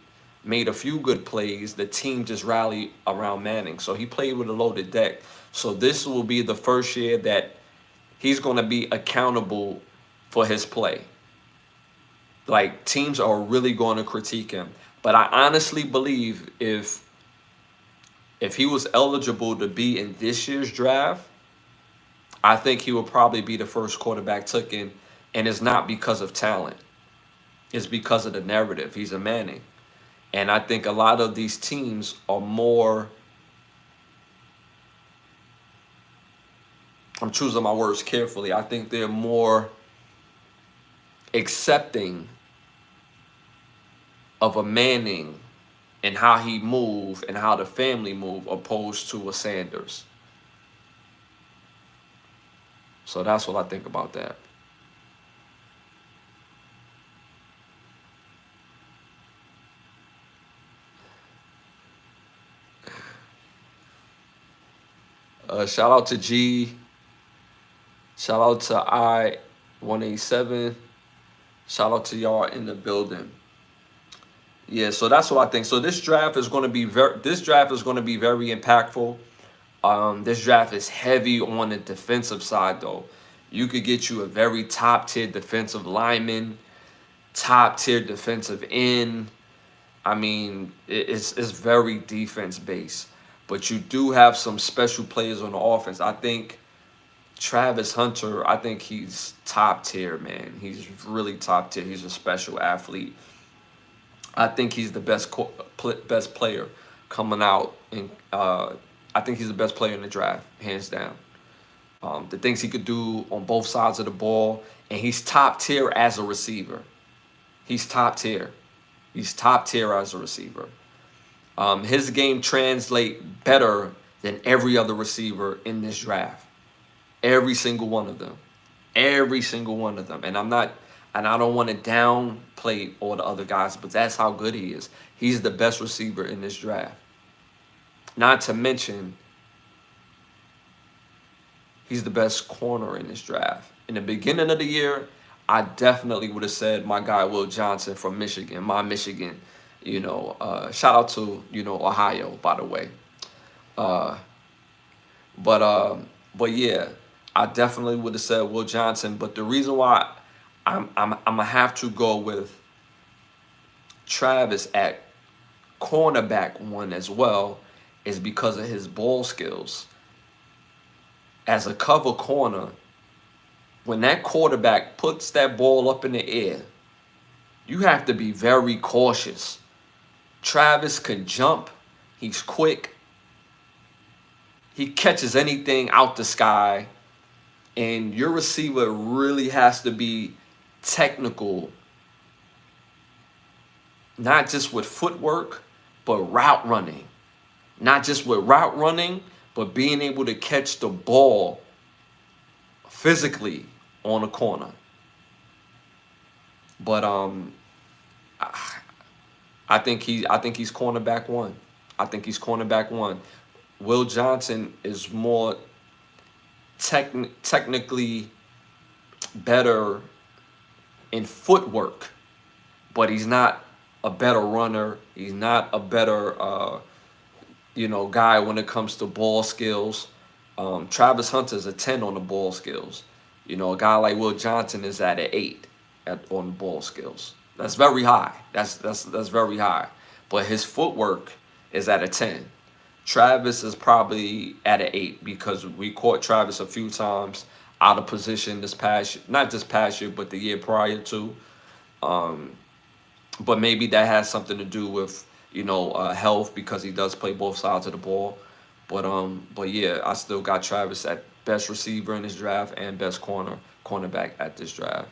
[SPEAKER 1] made a few good plays, the team just rallied around Manning. So he played with a loaded deck. So this will be the first year that he's going to be accountable for his play. Like, teams are really going to critique him. But I honestly believe if he was eligible to be in this year's draft, I think he will probably be the first quarterback taken. And it's not because of talent. It's because of the narrative. He's a Manning. And I think a lot of these teams are more, I'm choosing my words carefully, I think they're more accepting of a Manning and how he moved and how the family moved opposed to a Sanders. So that's what I think about that. Shout out to G. Shout out to I-187. Shout out to y'all in the building. Yeah, so that's what I think. So this draft is going to be very impactful. This draft is heavy on the defensive side, though. You could get you a very top-tier defensive lineman, top-tier defensive end. I mean, it's very defense-based. But you do have some special players on the offense. I think Travis Hunter, I think he's top-tier, man. He's really top-tier. He's a special athlete. I think he's the best player coming out. And I think he's the best player in the draft, hands down. The things he could do on both sides of the ball. And he's top-tier as a receiver. He's top-tier. He's top-tier as a receiver. His game translates better than every other receiver in this draft. Every single one of them. Every single one of them. And I don't want to downplay all the other guys, but that's how good he is. He's the best receiver in this draft. Not to mention, he's the best corner in this draft. In the beginning of the year, I definitely would have said my guy Will Johnson from Michigan, my Michigan. Shout out to, Ohio, by the way. But yeah, I definitely would have said Will Johnson. But the reason why I'm gonna have to go with Travis at cornerback one as well is because of his ball skills. As a cover corner, when that quarterback puts that ball up in the air, you have to be very cautious. Travis can jump. He's quick. He catches anything out the sky. And your receiver really has to be technical, not just with footwork, but route running. Not just with route running, but being able to catch the ball physically on a corner. But I think he's cornerback one. I think he's cornerback one. Will Johnson is more technically better in footwork, but he's not a better runner. He's not a better guy when it comes to ball skills. Travis Hunter is a 10 on the ball skills. A guy like Will Johnson is at an 8. on ball skills. That's very high. That's very high. But his footwork is at a 10. Travis is probably at an 8 because we caught Travis a few times out of position this past, not this past year, but the year prior to. But maybe that has something to do with health because he does play both sides of the ball. But yeah, I still got Travis at best receiver in this draft and best cornerback at this draft.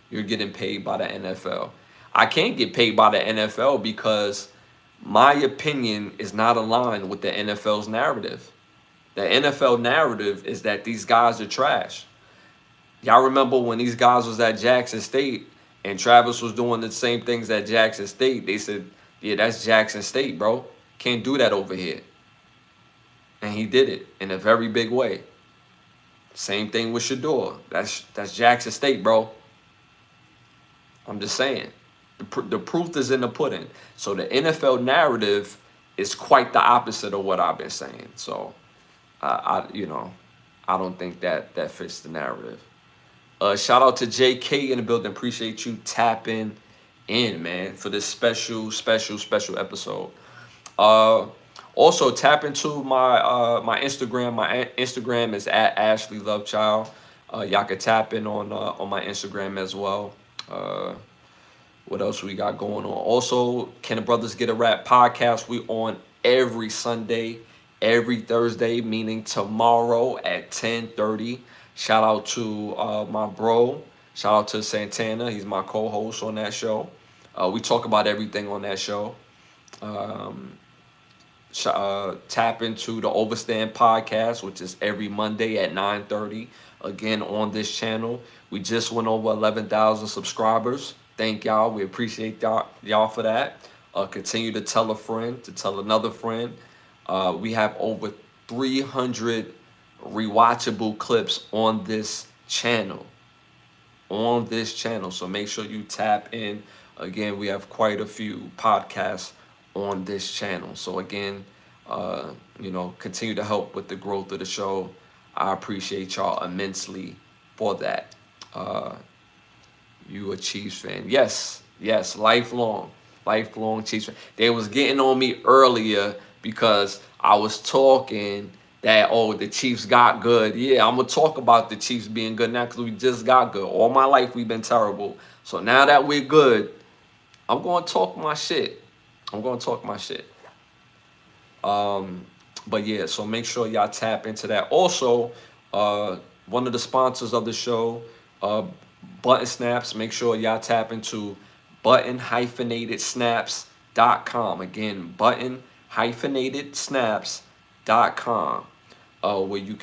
[SPEAKER 1] You're getting paid by the NFL. I can't get paid by the NFL because my opinion is not aligned with the NFL's narrative. The NFL narrative is that these guys are trash. Y'all remember when these guys was at Jackson State and Travis was doing the same things at Jackson State? They said, yeah, that's Jackson State, bro. Can't do that over here. And he did it in a very big way. Same thing with Shador. That's Jackson State, bro. I'm just saying. The proof is in the pudding. So the NFL narrative is quite the opposite of what I've been saying. So, I don't think that fits the narrative. Shout out to JK in the building. Appreciate you tapping in, man, for this special episode. Also tap into my Instagram. My Instagram is at Ashley Lovechild. Y'all can tap in on my Instagram as well. What else we got going on? Also, Can the Brothers Get a Rap podcast? We on every Sunday, every Thursday, meaning tomorrow at 10:30. Shout out to my bro. Shout out to Santana. He's my co-host on that show. We talk about everything on that show. Tap into the Overstand podcast, which is every Monday at 9:30. Again, on this channel. We just went over 11,000 subscribers. Thank y'all. We appreciate y'all for that. Continue to tell a friend, to tell another friend. We have over 300 rewatchable clips on this channel. So make sure you tap in. Again, we have quite a few podcasts on this channel. So again, continue to help with the growth of the show. I appreciate y'all immensely for that. You a Chiefs fan? Yes, lifelong Chiefs fan. They was getting on me earlier because I was talking that, the Chiefs got good. Yeah, I'm going to talk about the Chiefs being good now because we just got good. All my life we've been terrible. So now that we're good, I'm going to talk my shit. But yeah, so make sure y'all tap into that. Also, one of the sponsors of the show, Button Snaps. Make sure y'all tap into button-snaps.com. Again, button-snaps.com. Where you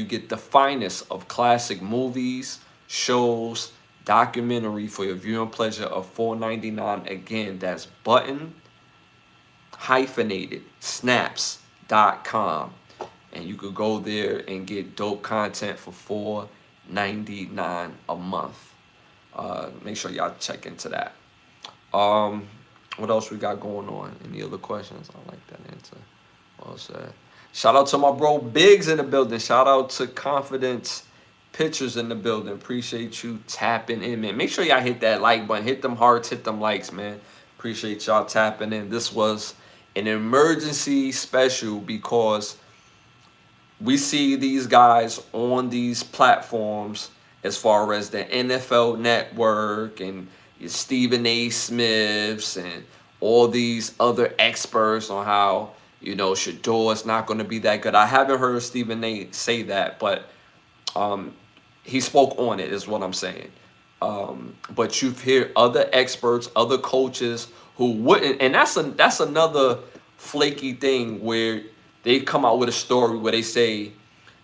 [SPEAKER 1] get the finest of classic movies, shows, documentary for your viewing pleasure of $4.99. Again, that's button-snaps.com. And you could go there and get dope content for $4.99 a month. Make sure y'all check into that. What else we got going on? Any other questions? I like that answer. Well said. Shout out to my bro Biggs in the building. Shout out to Confidence Pictures in the building. Appreciate you tapping in, man. Make sure y'all hit that like button. Hit them hearts. Hit them likes, man. Appreciate y'all tapping in. This was an emergency special because we see these guys on these platforms as far as the NFL Network and Stephen A. Smiths and all these other experts on how, Shador is not going to be that good. I haven't heard Stephen A. say that, but he spoke on it is what I'm saying. But you've heard other experts, other coaches who wouldn't, and that's another flaky thing where they come out with a story where they say,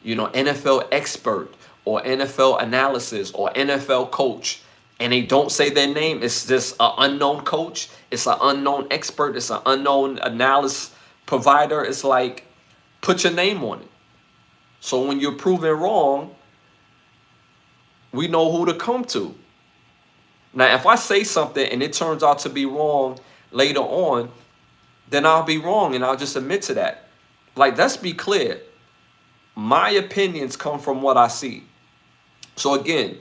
[SPEAKER 1] NFL expert or NFL analysis or NFL coach, and they don't say their name. It's just an unknown coach. It's an unknown expert. It's an unknown analysis provider. It's like, put your name on it. So when you're proven wrong, we know who to come to. Now, if I say something and it turns out to be wrong later on, then I'll be wrong and I'll just admit to that. Like, let's be clear. My opinions come from what I see. So again,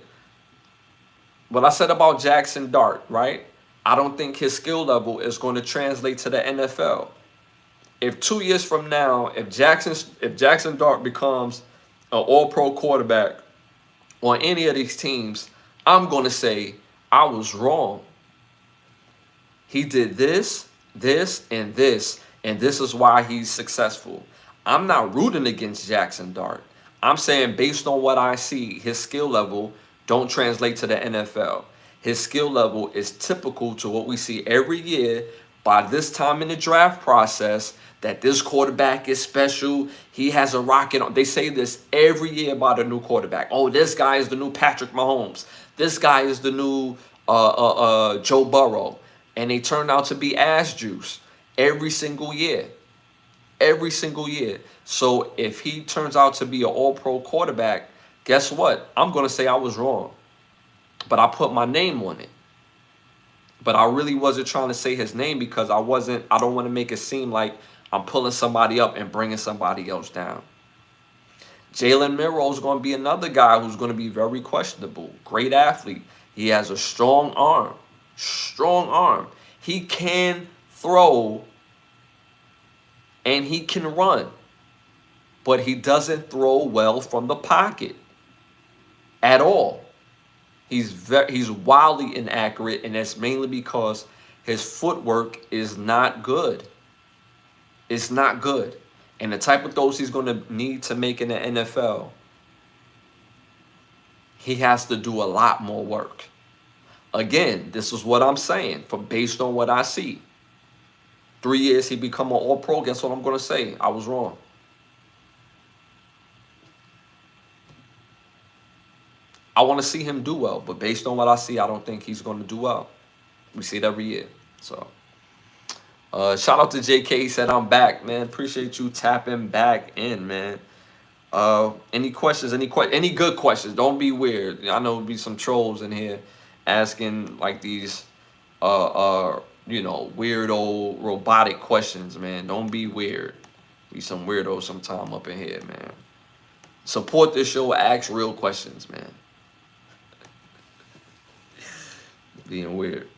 [SPEAKER 1] what I said about Jackson Dart, right? I don't think his skill level is going to translate to the NFL. If 2 years from now, if Jackson Dart becomes an All-Pro quarterback on any of these teams, I'm going to say I was wrong. He did this, this, and this is why he's successful. I'm not rooting against Jackson Dart. I'm saying based on what I see, his skill level don't translate to the NFL. His skill level is typical to what we see every year by this time in the draft process, that this quarterback is special. He has a rocket on. They say this every year about a new quarterback. Oh, this guy is the new Patrick Mahomes. This guy is the new Joe Burrow. And they turn out to be ass juice every single year. Every single year. So if he turns out to be an all-pro quarterback, guess what? I'm going to say I was wrong. But I put my name on it. But I really wasn't trying to say his name because I don't want to make it seem like I'm pulling somebody up and bringing somebody else down. Jalen Milroe is going to be another guy who's going to be very questionable. Great athlete. He has a strong arm. Strong arm. He can throw and he can run. But he doesn't throw well from the pocket at all. He's wildly inaccurate, and that's mainly because his footwork is not good. It's not good. And the type of throws he's going to need to make in the NFL, he has to do a lot more work. Again, this is what I'm saying, based on what I see. 3 years he become an all-pro. Guess what I'm going to say? I was wrong. I want to see him do well, but based on what I see, I don't think he's going to do well. We see it every year. So, shout out to JK. He said, I'm back, man. Appreciate you tapping back in, man. Any questions? Any good questions? Don't be weird. I know there'll be some trolls in here asking like these, weirdo robotic questions, man. Don't be weird. Be some weirdos sometime up in here, man. Support this show. Ask real questions, man. Being weird.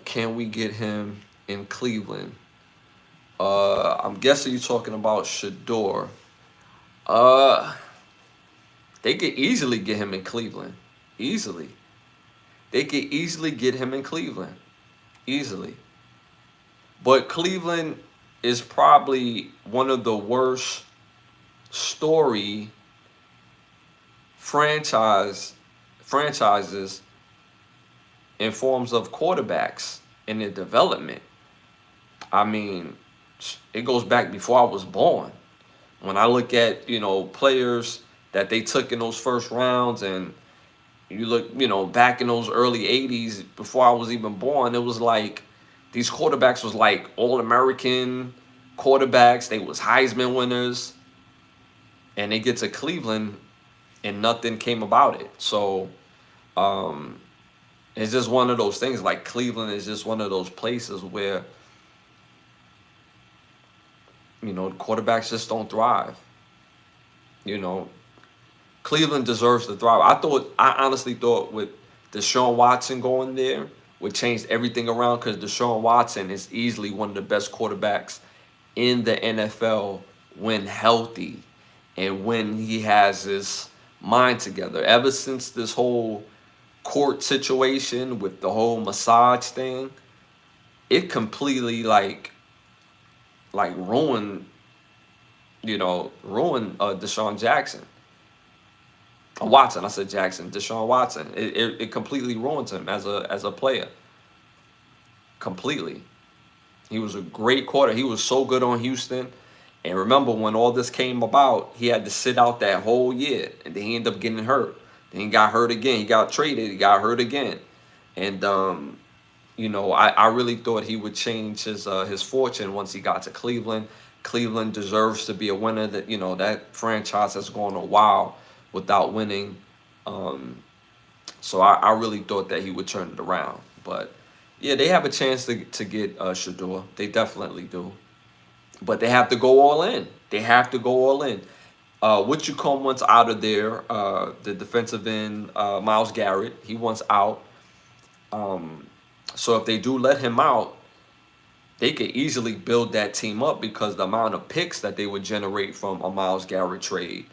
[SPEAKER 1] Can we get him in Cleveland? I'm guessing you're talking about Shador. They could easily get him in Cleveland. Easily. They could easily get him in Cleveland. Easily. But Cleveland is probably one of the worst story franchises in forms of quarterbacks in their development. I mean, it goes back before I was born. When I look at, players that they took in those first rounds, and you look, back in those early 80s, before I was even born, it was like these quarterbacks was like All-American quarterbacks. They was Heisman winners. And they get to Cleveland and nothing came about it. So it's just one of those things. Like Cleveland is just one of those places where, quarterbacks just don't thrive. Cleveland deserves to thrive. I honestly thought with Deshaun Watson going there would change everything around, because Deshaun Watson is easily one of the best quarterbacks in the NFL when healthy and when he has his mind together. Ever since this whole court situation with the whole massage thing, it completely like ruined Deshaun Watson. I said Jackson. Deshaun Watson. It completely ruined him as a player. Completely. He was a great quarter. He was so good on Houston. And remember, when all this came about, he had to sit out that whole year. And then he ended up getting hurt. Then he got hurt again. He got traded. He got hurt again. And, I really thought he would change his fortune once he got to Cleveland. Cleveland deserves to be a winner. That franchise has gone a while without winning. So I really thought that he would turn it around. But, yeah, they have a chance to get Shador. They definitely do. But they have to go all in. They have to go all in. What you call wants out of there. The defensive end, Myles Garrett, he wants out. So if they do let him out, they could easily build that team up because the amount of picks that they would generate from a Myles Garrett trade,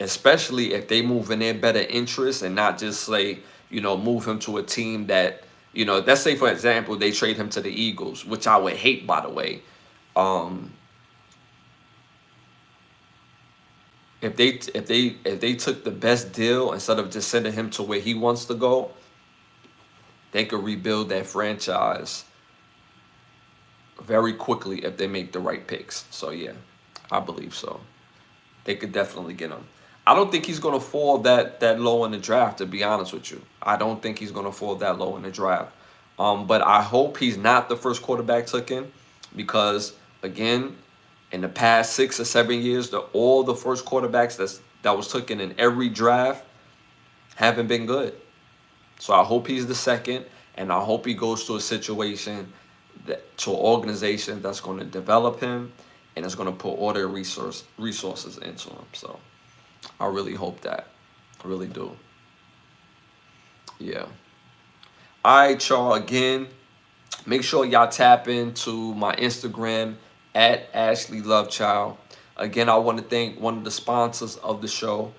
[SPEAKER 1] especially if they move in their better interest and not just say, move him to a team that, let's say for example, they trade him to the Eagles, which I would hate, by the way. If they took the best deal instead of just sending him to where he wants to go, they could rebuild that franchise very quickly if they make the right picks. So yeah, I believe so. They could definitely get him. I don't think he's gonna fall that low in the draft, to be honest with you. I don't think he's gonna fall that low in the draft. But I hope he's not the first quarterback taken, because again, in the past 6 or 7 years, all the first quarterbacks that was taken in every draft haven't been good. So I hope he's the second, and I hope he goes to a situation, to an organization that's going to develop him and is going to put all their resources into him. So I really hope that. I really do. Yeah. All right, y'all. Again, make sure y'all tap into my Instagram at Ashley Lovechild. Again, I want to thank one of the sponsors of the show.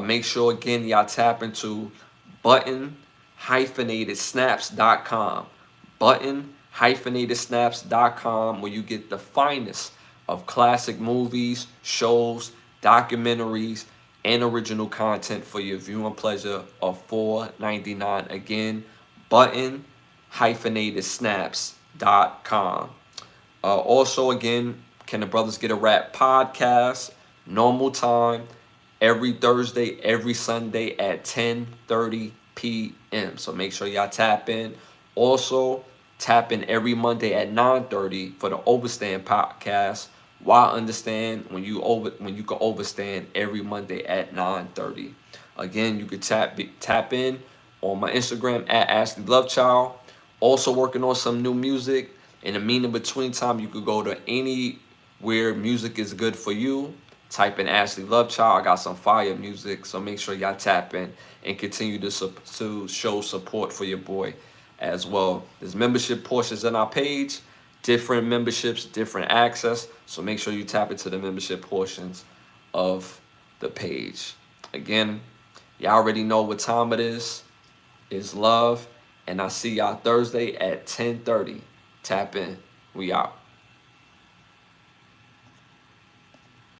[SPEAKER 1] Make sure, again, y'all tap into button-snaps.com. Button-snaps.com, where you get the finest of classic movies, shows, documentaries, and original content for your viewing pleasure of $4.99. Again, button-snaps.com. Also, again, Can the Brothers Get a Rap podcast, normal time, every Thursday, every Sunday at 10:30 p.m. So make sure y'all tap in. Also, tap in every Monday at 9:30 for the Overstand podcast. Why understand when you can overstand every Monday at 9:30. Again, you could tap in on my Instagram at Ashley Lovechild. Also working on some new music. In the mean in between time, you could go to anywhere music is good for you. Type in Ashley Lovechild. I got some fire music, so make sure y'all tap in and continue to show support for your boy as well. There's membership portions on our page, different memberships, different access. So make sure you tap into the membership portions of the page. Again, y'all already know what time it is. It's love. And I'll see y'all Thursday at 10:30. Tap in. We out.